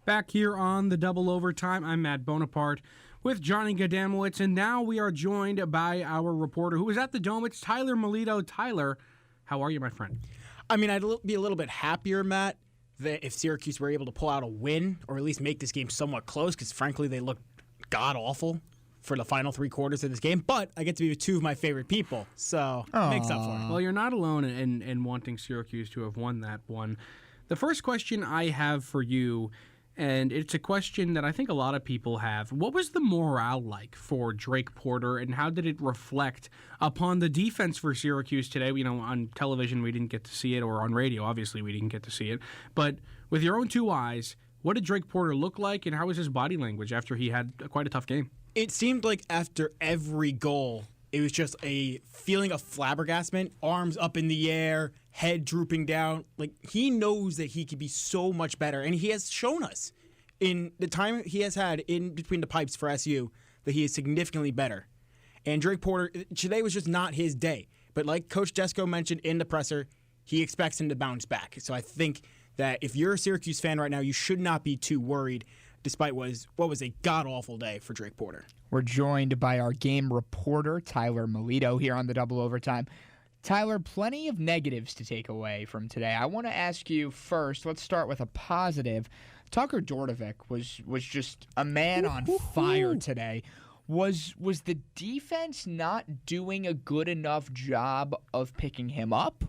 Back here on the Double Overtime, I'm Matt Bonaparte with Johnny Gadamowicz, and now we are joined by our reporter who is at the Dome. It's Tyler Melito. Tyler, how are you, my friend? I mean, I'd be a little bit happier, Matt, that if Syracuse were able to pull out a win or at least make this game somewhat close, because frankly, they looked god-awful for the final three quarters of this game. But I get to be with two of my favorite people, so it makes up for it. Well, you're not alone in wanting Syracuse to have won that one. The first question I have for you, and it's a question that I think a lot of people have. What was the morale like for Drake Porter, and how did it reflect upon the defense for Syracuse today? You know, on television we didn't get to see it, or on radio, obviously we didn't get to see it. But with your own two eyes, what did Drake Porter look like, and how was his body language after he had quite a tough game? It seemed like after every goal, it was just a feeling of flabbergastement, arms up in the air, head drooping down. Like, he knows that he could be so much better, and he has shown us in the time he has had in between the pipes for SU that he is significantly better. And Drake Porter, today was just not his day. But like Coach Desko mentioned in the presser, he expects him to bounce back. So I think that if you're a Syracuse fan right now, you should not be too worried, despite what was a god-awful day for Drake Porter. We're joined by our game reporter, Tyler Melito, here on the Double Overtime. Tyler, plenty of negatives to take away from today. I want to ask you first, let's start with a positive. Tucker Dordevic was just a man on fire today. Was the defense not doing a good enough job of picking him up?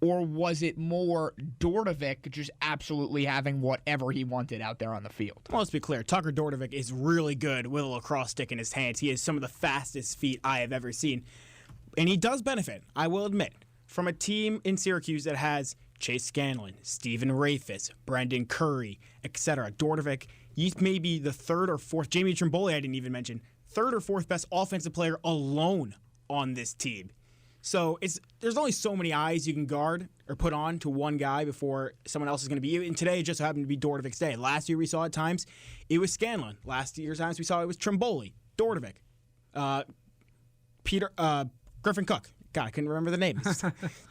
Or was it more Dordevic just absolutely having whatever he wanted out there on the field? Well, let's be clear. Tucker Dordevic is really good with a lacrosse stick in his hands. He has some of the fastest feet I have ever seen. And he does benefit, I will admit, from a team in Syracuse that has Chase Scanlon, Stephen Rafis, Brendan Curry, etc. Dordevic, he's maybe the third or fourth, Jamie Trimboli I didn't even mention, third or fourth best offensive player alone on this team. So there's only so many eyes you can guard or put on to one guy before someone else is going to be. And today it just happened to be Dordevic's day. Last year we saw at times it was Scanlon. Last year's times we saw it was Trimboli, Dordevic, Griffin Cook. God, I couldn't remember the name. It's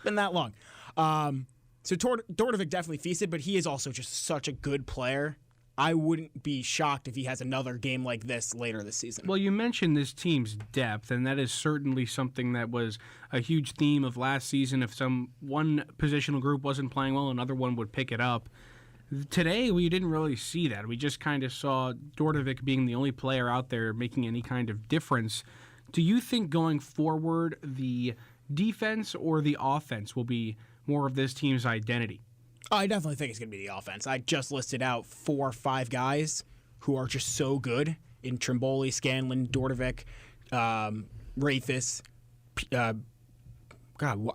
been that long. So Dordevic definitely feasted, but he is also just such a good player. I wouldn't be shocked if he has another game like this later this season. Well, you mentioned this team's depth, and that is certainly something that was a huge theme of last season. If one positional group wasn't playing well, another one would pick it up. Today, we didn't really see that. We just kind of saw Dordevic being the only player out there making any kind of difference. Do you think going forward, the defense or the offense will be more of this team's identity? I definitely think it's going to be the offense. I just listed out 4 or 5 guys who are just so good in Trimboli, Scanlon, Dordevic, Rafis,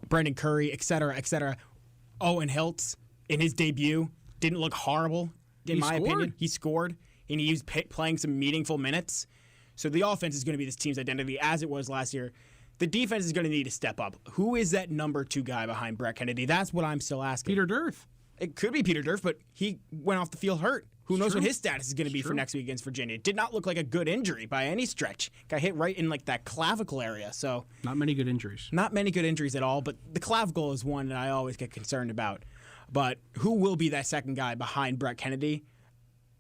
Brendan Curry, etc., etc. Owen Hiltz, in his debut, didn't look horrible, in my opinion. He scored, and he was playing some meaningful minutes. So the offense is going to be this team's identity, as it was last year. The defense is going to need to step up. Who is that number 2 guy behind Brett Kennedy? That's what I'm still asking. Peter Durth. It could be Peter Durf, but he went off the field hurt. Who knows what his status is going to be for next week against Virginia? It did not look like a good injury by any stretch. Got hit right in like that clavicle area. So not many good injuries. Not many good injuries at all, but the clavicle is one that I always get concerned about. But who will be that second guy behind Brett Kennedy?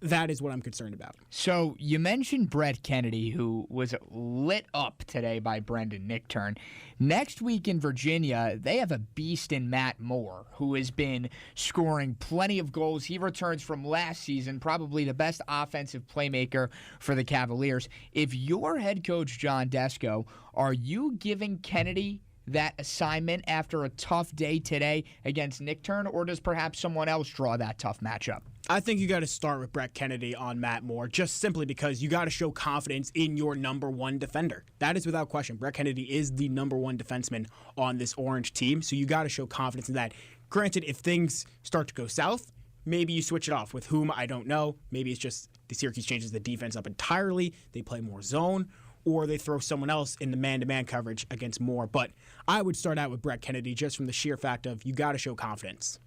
That is what I'm concerned about. So you mentioned Brett Kennedy, who was lit up today by Brendan Nichtern. Next week in Virginia, they have a beast in Matt Moore, who has been scoring plenty of goals. He returns from last season, probably the best offensive playmaker for the Cavaliers. If you're head coach John Desko, are you giving Kennedy that assignment after a tough day today against Nichtern, or does perhaps someone else draw that tough matchup? I think you got to start with Brett Kennedy on Matt Moore, just simply because you got to show confidence in your number 1 defender. That is without question. Brett Kennedy is the number 1 defenseman on this Orange team, so you got to show confidence in that. Granted, if things start to go south, maybe you switch it off. With whom, I don't know. Maybe it's just the Syracuse changes the defense up entirely. They play more zone, or they throw someone else in the man-to-man coverage against Moore. But I would start out with Brett Kennedy just from the sheer fact of you got to show confidence.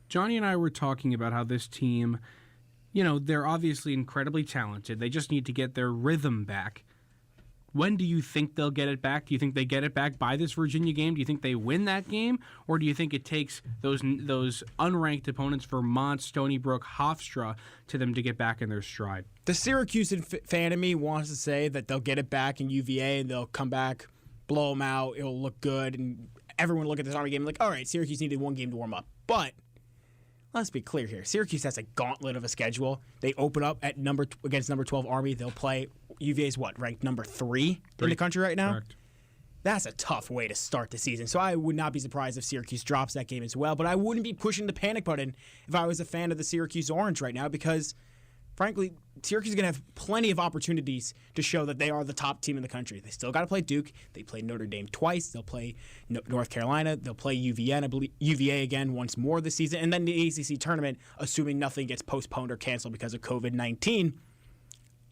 Johnny and I were talking about how this team, they're obviously incredibly talented. They just need to get their rhythm back. When do you think they'll get it back? Do you think they get it back by this Virginia game? Do you think they win that game? Or do you think it takes those unranked opponents, Vermont, Stony Brook, Hofstra, to them to get back in their stride? The Syracuse fan of me wants to say that they'll get it back in UVA and they'll come back, blow them out, it'll look good, and everyone will look at this Army game like, all right, Syracuse needed one game to warm up. But let's be clear here. Syracuse has a gauntlet of a schedule. They open up at against number 12 Army. They'll play UVA's ranked number 3 in the country right now? Correct. That's a tough way to start the season. So I would not be surprised if Syracuse drops that game as well. But I wouldn't be pushing the panic button if I was a fan of the Syracuse Orange right now because, frankly, Syracuse is going to have plenty of opportunities to show that they are the top team in the country. They still got to play Duke. They play Notre Dame twice. They'll play North Carolina. They'll play UVA again once more this season. And then the ACC tournament, assuming nothing gets postponed or canceled because of COVID-19.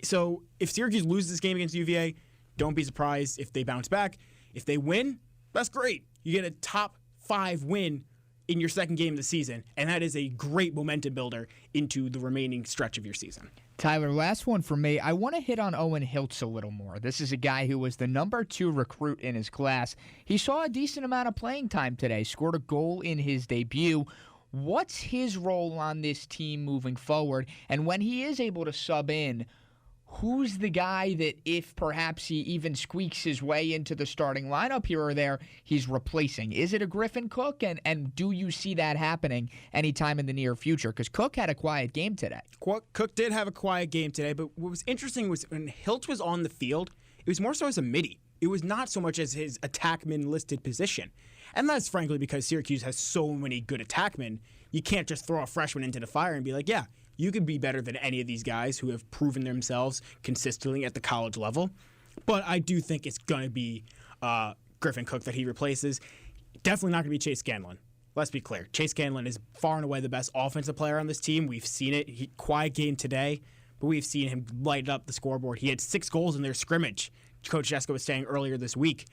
So if Syracuse loses this game against UVA, don't be surprised if they bounce back. If they win, that's great. You get a top 5 win in your second game of the season, and that is a great momentum builder into the remaining stretch of your season. Tyler, last one for me. I want to hit on Owen Hiltz a little more. This is a guy who was the number 2 recruit in his class. He saw a decent amount of playing time today, scored a goal in his debut. What's his role on this team moving forward? And when he is able to sub in, who's the guy that if perhaps he even squeaks his way into the starting lineup here or there, he's replacing? Is it a Griffin Cook? And do you see that happening anytime in the near future? Because Cook had a quiet game today. Cook did have a quiet game today, but what was interesting was when Hiltz was on the field, it was more so as a midi. It was not so much as his attackman listed position. And that's frankly because Syracuse has so many good attackmen. You can't just throw a freshman into the fire and be like, yeah, you could be better than any of these guys who have proven themselves consistently at the college level. But I do think it's going to be Griffin Cook that he replaces. Definitely not going to be Chase Scanlon. Let's be clear. Chase Scanlon is far and away the best offensive player on this team. We've seen it. Quiet game today, but we've seen him light up the scoreboard. He had 6 goals in their scrimmage. Coach Jesko was saying earlier this week.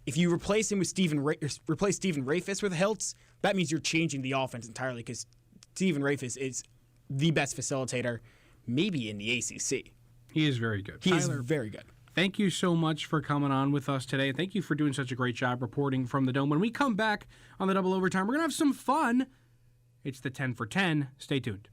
If you replace him with Stephen Rafis with Hiltz, that means you're changing the offense entirely because Stephen Rafis is the best facilitator, maybe in the ACC. He is very good. He is very good. Thank you so much for coming on with us today. Thank you for doing such a great job reporting from the Dome. When we come back on the Double Overtime, we're going to have some fun. It's the 10 for 10. Stay tuned.